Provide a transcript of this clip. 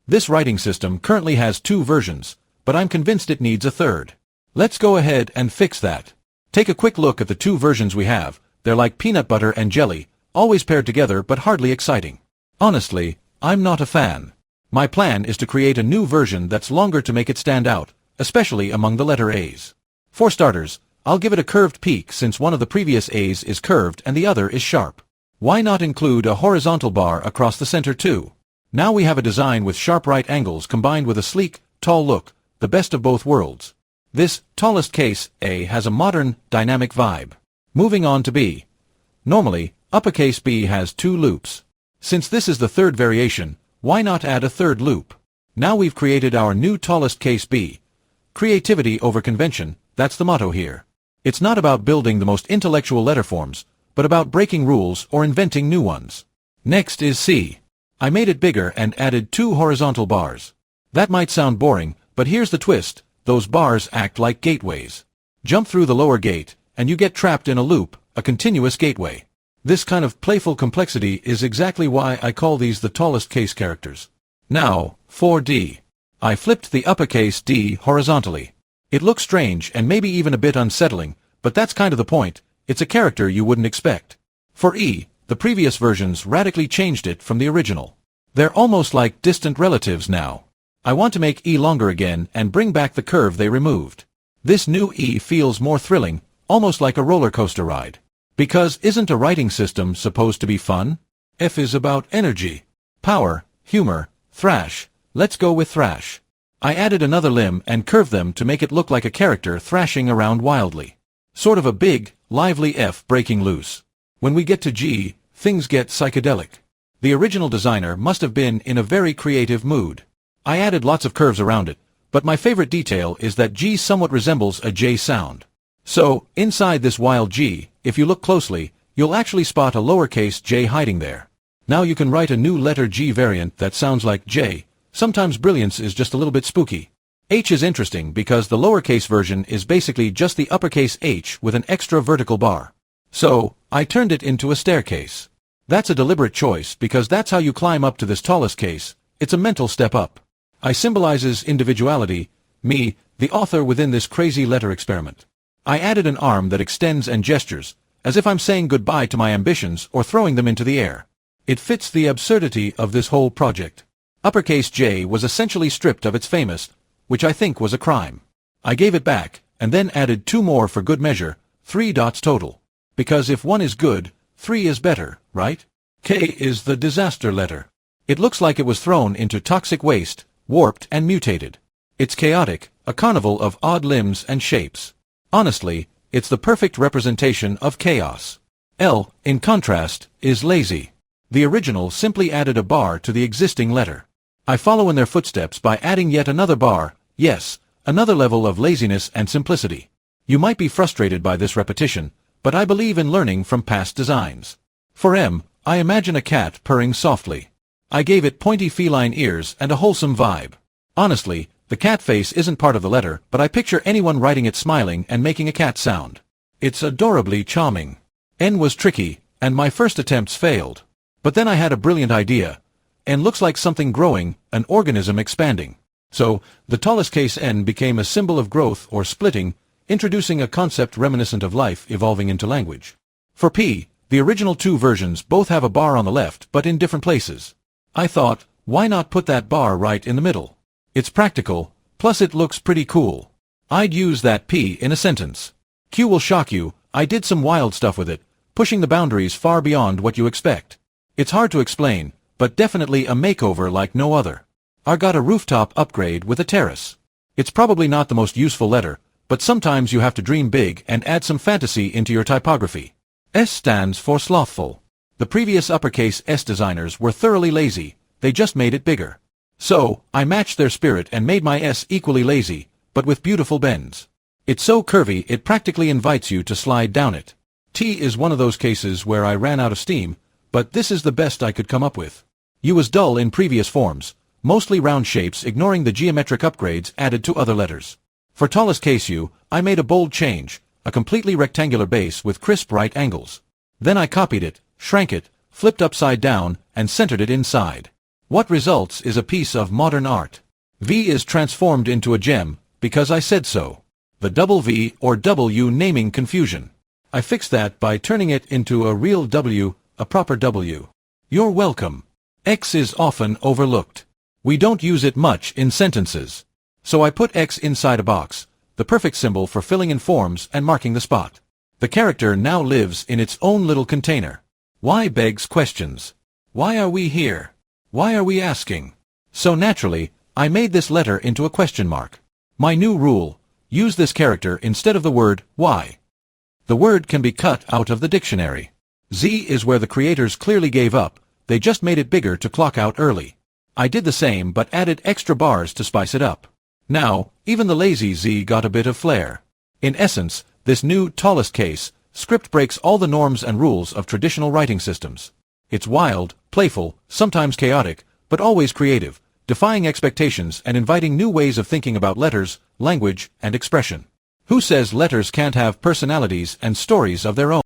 This writing system currently has 2 versions, but I'm convinced it needs a third. Let's go ahead and fix that. Take a quick look at the 2 versions we have. They're like peanut butter and jelly, always paired together but hardly exciting. Honestly, I'm not a fan. My plan is to create a new version that's longer to make it stand out, especially among the letter A's. For starters, I'll give it a curved peak since one of the previous A's is curved and the other is sharp. Why not include a horizontal bar across the center too? Now we have a design with sharp right angles combined with a sleek, tall look, the best of both worlds. This tallest case A has a modern, dynamic vibe. Moving on to B. Normally, uppercase B has 2 loops. Since this is the third variation, why not add a third loop? Now we've created our new tallest case B. Creativity over convention, that's the motto here. It's not about building the most intellectual letterforms, but about breaking rules or inventing new ones. Next is C. I made it bigger and added 2 horizontal bars. That might sound boring, but here's the twist. Those bars act like gateways. Jump through the lower gate, and you get trapped in a loop, a continuous gateway. This kind of playful complexity is exactly why I call these the tallest case characters. Now, for D. I flipped the uppercase D horizontally. It looks strange and maybe even a bit unsettling, but that's kind of the point. It's a character you wouldn't expect. For E, the previous versions radically changed it from the original. They're almost like distant relatives now. I want to make E longer again and bring back the curve they removed. This new E feels more thrilling, almost like a roller coaster ride. Because isn't a writing system supposed to be fun? F is about energy, power, humor, thrash. Let's go with thrash. I added another limb and curved them to make it look like a character thrashing around wildly. Sort of a big, lively F breaking loose. When we get to G, things get psychedelic. The original designer must have been in a very creative mood. I added lots of curves around it, but my favorite detail is that G somewhat resembles a J sound. So, inside this wild G, if you look closely, you'll actually spot a lowercase j hiding there. Now you can write a new letter G variant that sounds like J. Sometimes brilliance is just a little bit spooky. H is interesting because the lowercase version is basically just the uppercase H with an extra vertical bar. So, I turned it into a staircase. That's a deliberate choice because that's how you climb up to this tallest case. It's a mental step up. I symbolizes individuality, me, the author within this crazy letter experiment. I added an arm that extends and gestures, as if I'm saying goodbye to my ambitions or throwing them into the air. It fits the absurdity of this whole project. Uppercase J was essentially stripped of its famous, which I think was a crime. I gave it back, and then added 2 more for good measure, 3 dots total. Because if 1 is good, 3 is better, right? K is the disaster letter. It looks like it was thrown into toxic waste, warped and mutated. It's chaotic, a carnival of odd limbs and shapes. Honestly, it's the perfect representation of chaos. L, in contrast, is lazy. The original simply added a bar to the existing letter. I follow in their footsteps by adding yet another bar, yes, another level of laziness and simplicity. You might be frustrated by this repetition, but I believe in learning from past designs. For M, I imagine a cat purring softly. I gave it pointy feline ears and a wholesome vibe. Honestly, the cat face isn't part of the letter, but I picture anyone writing it smiling and making a cat sound. It's adorably charming. N was tricky, and my first attempts failed. But then I had a brilliant idea. N looks like something growing, an organism expanding. So, the tallest case N became a symbol of growth or splitting, introducing a concept reminiscent of life evolving into language. For P, the original 2 versions both have a bar on the left but in different places. I thought, why not put that bar right in the middle? It's practical, plus it looks pretty cool. I'd use that P in a sentence. Q will shock you, I did some wild stuff with it, pushing the boundaries far beyond what you expect. It's hard to explain, but definitely a makeover like no other. I got a rooftop upgrade with a terrace. It's probably not the most useful letter, but sometimes you have to dream big and add some fantasy into your typography. S stands for slothful. The previous uppercase S designers were thoroughly lazy, they just made it bigger. So, I matched their spirit and made my S equally lazy, but with beautiful bends. It's so curvy it practically invites you to slide down it. T is one of those cases where I ran out of steam, but this is the best I could come up with. U was dull in previous forms, mostly round shapes ignoring the geometric upgrades added to other letters. For tallest case U, I made a bold change, a completely rectangular base with crisp right angles. Then I copied it, shrank it, flipped upside down, and centered it inside. What results is a piece of modern art. V is transformed into a gem, because I said so. The double V or W naming confusion. I fixed that by turning it into a real W, a proper W. You're welcome. X is often overlooked. We don't use it much in sentences. So I put X inside a box, the perfect symbol for filling in forms and marking the spot. The character now lives in its own little container. Why begs questions. Why are we here? Why are we asking? So naturally, I made this letter into a question mark. My new rule: use this character instead of the word why. The word can be cut out of the dictionary. Z is where the creators clearly gave up, they just made it bigger to clock out early. I did the same but added extra bars to spice it up. Now, even the lazy Z got a bit of flair. In essence, this new tallest case script breaks all the norms and rules of traditional writing systems. It's wild, playful, sometimes chaotic, but always creative, defying expectations and inviting new ways of thinking about letters, language, and expression. Who says letters can't have personalities and stories of their own?